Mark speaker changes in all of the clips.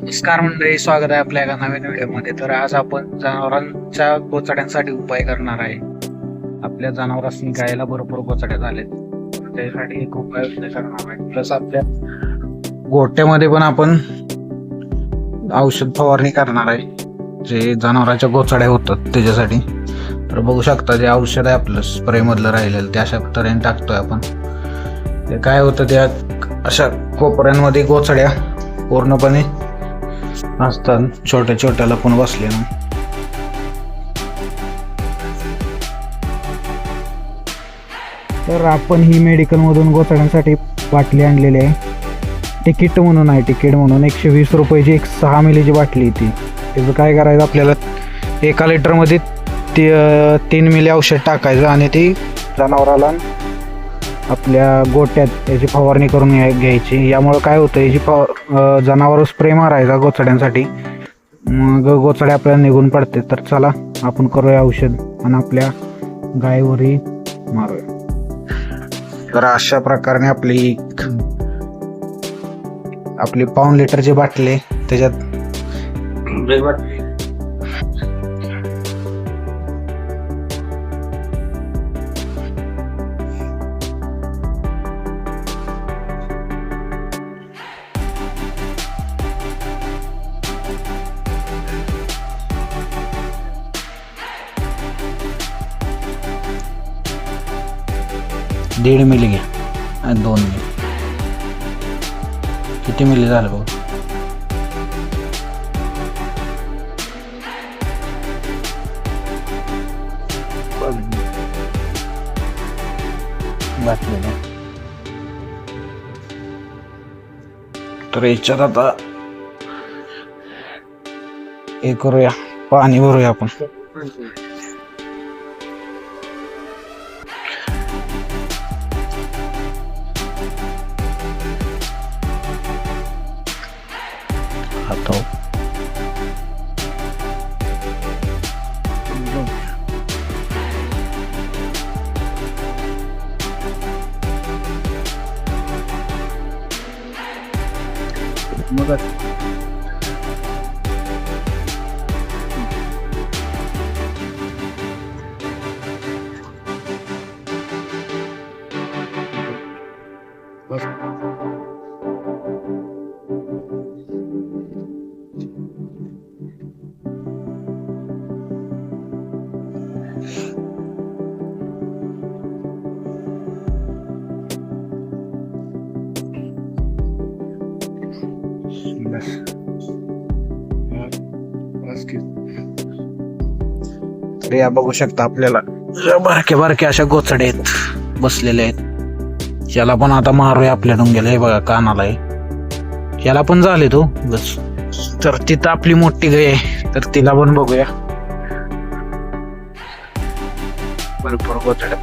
Speaker 1: नमस्कार मंडळी, स्वागत आहे आपल्या एका नवीन व्हिडिओमध्ये. तर आज आपण जनावरांच्या गोचड्यांसाठी उपाय करणार आहे. आपल्या जनावरांनी गायला भरपूर गोचड्या झालेत, त्यासाठी एक उपाय करणार आहे. प्लस आपल्या गोट्यामध्ये पण आपण औषध फवारणी करणार आहे, जे जनावरांच्या गोचड्या होतात त्याच्यासाठी. तर बघू शकता, जे औषध आहे आपलं स्प्रे मधलं राहिलेलं ते अशा तऱ्हेने टाकतोय आपण. ते काय होतं, त्या अशा कोपऱ्यांमध्ये गोचड्या पूर्णपणे असतात, छोट्या छोट्याला पण बसले ना. तर आपण ही मेडिकल मधून गोचड्यांसाठी बाटली आणलेली आहे. तिकीट म्हणून आहे, तिकीट म्हणून 120 रुपयाची एक 6 मिलीची बाटली. ती त्याचं काय करायचं, आपल्याला 1 लिटरमध्ये 3 मिली औषध टाकायचं आणि ती जनावराला आपल्या गोट्यात याची फवारणी करून घ्यायची. यामुळे काय होतं, याची जनावर स्प्रे मारायचा गोचड्यांसाठी, मग गोचड्या आपल्याला निघून पडते. तर चला आपण करूया औषध आणि आपल्या गायवरही मारूया. तर अशा प्रकारे आपली पाऊण लिटरची बाटली, त्याच्यात 1.5 मिली घ्या आणि 2 मिली. किती मिली झालं बघ. तर याच्यात आता हे करूया, पाणी भरूया आपण. मग तर या बघू शकता, आपल्याला बारके बारके अशा गोचडे आहेत, बसलेले आहेत. याला पण आता मारूया आपल्या डोंग्याला. हे बघा, कानाला आहे, याला पण झाले तो बस. तर तिथं आपली मोठी गाय आहे, तर तिला पण बघूया. भरपूर गोचड्या.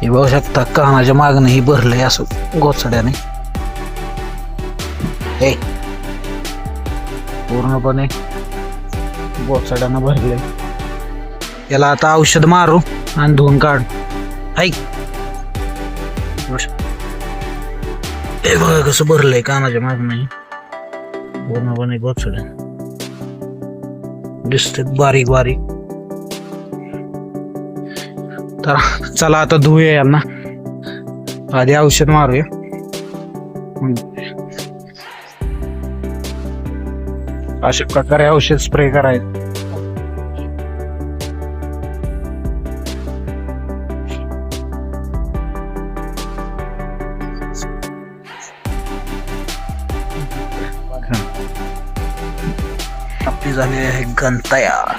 Speaker 1: हे बघू शकता, कानाच्या मागणं ही भरलंय असं गोचड्याने. हे पूर्णपणे गोचड्यानं भरले. याला आता औषध मारू आणि धुवून काढ. ऐक, हे बघा कसं भरलंय कानाच्या मागणं, पूर्णपणे गोचड्या दिसते बारीक बारीक. तर चला आता धुऊया यांना, आधी औषध मारूया. अशा प्रकारे औषध स्प्रे करायचं. आपली झाली आहे गण तयार.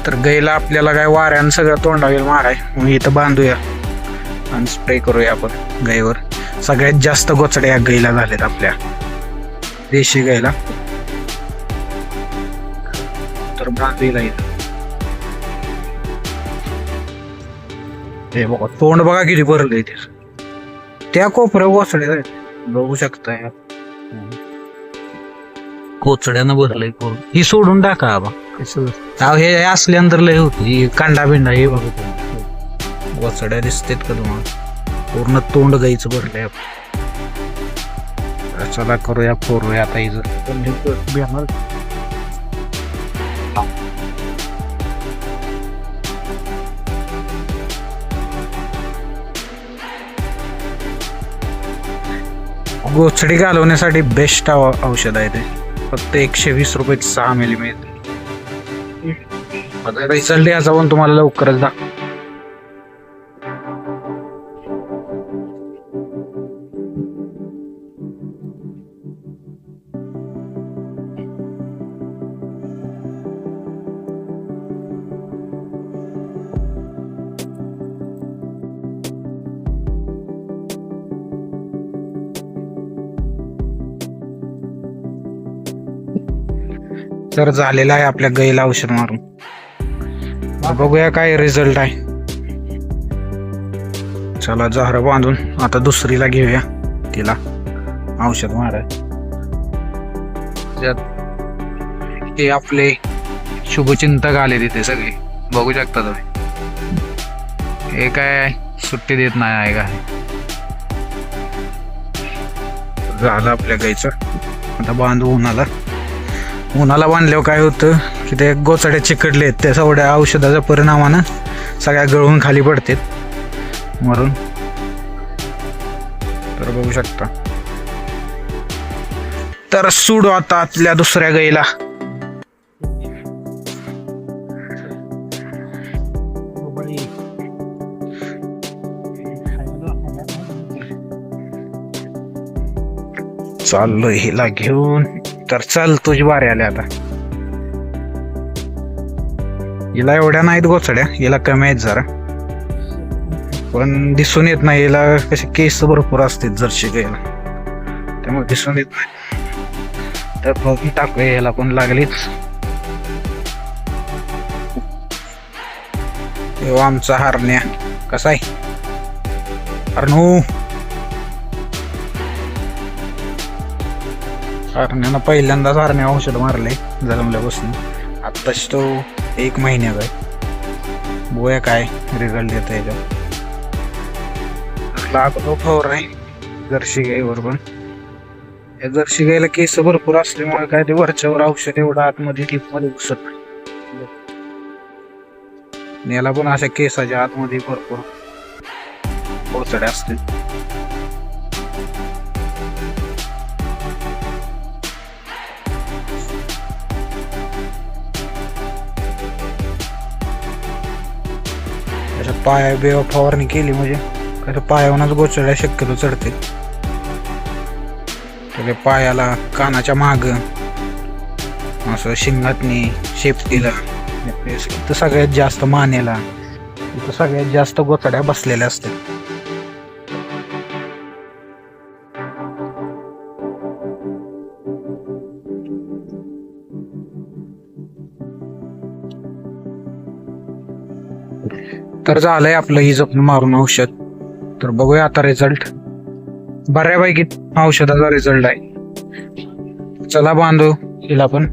Speaker 1: तर गाईला आपल्याला काय वाऱ्यानं सगळं तोंडावर माराय, मग इथं बांधूया आणि स्प्रे करूया आपण गाईवर. सगळ्यात जास्त गोचड्या या गाईला झालेत, आपल्या देशी गाईला. तर बांधूया इथं. हे बघा, तोंड बघा किती भरलंय. त्या कोपऱ्या गोचड्या बघू शकता, कोचड्यानं भरलंय पूर्ण. ही सोडून टाका बाबा, हे असल्यानंतर लय होती कांडा बिंडा. हे बघा गोचड्या दिसतात का तुम्हाला? पूर्ण तोंड गाईचं भरलंय. चला करूया फोरूया आता इथं. गोचडी घालवण्यासाठी बेस्ट औषध आहे ते. फक्त 120 रुपये 6 मिली मिळते. रिझल्ट याचा पण तुम्हाला लवकरच दाखव. तर झालेला आहे आपल्या गाईला औषध मारून. बघूया काय रिझल्ट आहे. चला जहर बांधून आता दुसरीला घेऊया तिला औषध माराय. हे आपले शुभचिंतक आले तिथे सगळे, बघू शकता तुम्ही. हे काय सुट्टी देत नाही आहे काय. झालं आपल्या गाईचं. आता बांधू उन्हाला बांधल्यावर काय होतं की ते गोचड्या चिकटले, त्या सगळ्या औषधाच्या परिणामानं सगळ्या गळून खाली पडतात मरून. तर बघू शकता. तर सोडू आता आपल्या दुसऱ्या गाईला. चाललोय हिला घेऊन. तर चल तुझी बारी आली आता. हिला एवढ्या नाहीत गोचड्या, हिला कमी आहेत जरा, पण दिसून येत नाही. हिला कसे केस भरपूर असते जर्सी गायला, त्यामुळे दिसून येत नाही. तर बघून टाकूया याला पण लागलीच. आमचा हरण्या कसा आहे? हरणू हरण्यानं पहिल्यांदाच हरण्या औषध मारलंय जन्मल्यापासून. आत्ताच तो 1 महिन्याचा आहे. बघूया काय रिझल्ट येत आहे. लागतो फवर आहे जर्सी गाईवर. पण या जर्सी गाईला केस भरपूर असल्यामुळे काय ते वरच्यावर औषध एवढं आतमध्ये टिपमध्ये घुसत नाही. याला पण अशा केसाच्या आतमध्ये भरपूर गोचड्या असतील. पाया बेवा फवारणी केली म्हणजे पायावरच गोचड्या शक्यतो चढते. तर पायाला, कानाच्या माग, असं शिंगातनी, शेपटीला, इथं सगळ्यात जास्त मानेला, इथं सगळ्यात जास्त गोचड्या बसलेल्या असतात. तर झालंय आपलं ही जपून मारून औषध. तर बघूया आता रिझल्ट. बऱ्यापैकी औषधाचा रिझल्ट आहे. चला बांधू हिला पण.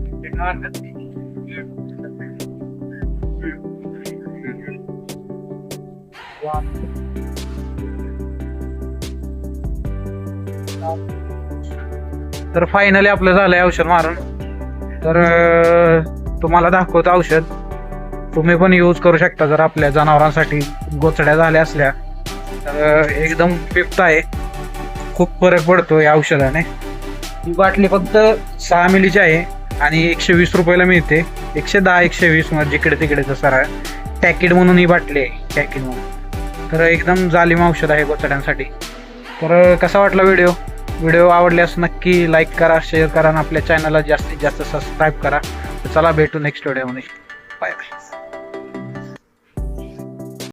Speaker 1: तर फायनली आपलं झालंय औषध मारून. तर तुम्हाला दाखवतो औषध. तुम्ही पण यूज करू शकता जर आपल्या जनावरांसाठी गोचड्या झाल्या असल्या तर. एकदम उपयुक्त आहे, खूप फरक पडतो या औषधाने. ही बाटली फक्त 6 मिलीची आहे आणि 120 रुपयाला मिळते. 110 120 मध्ये जिकडे तिकडे जसं टॅकिड म्हणून ही बाटली आहे, टॅकिड म्हणून. तर एकदम जालिम औषध आहे गोचड्यांसाठी. तर कसा वाटला व्हिडिओ आवडल्यास नक्की लाईक करा, शेअर करा आणि आपल्या चॅनलला जास्तीत जास्त सबस्क्राईब करा. तर चला भेटू नेक्स्ट व्हिडिओमध्ये. Bye bye.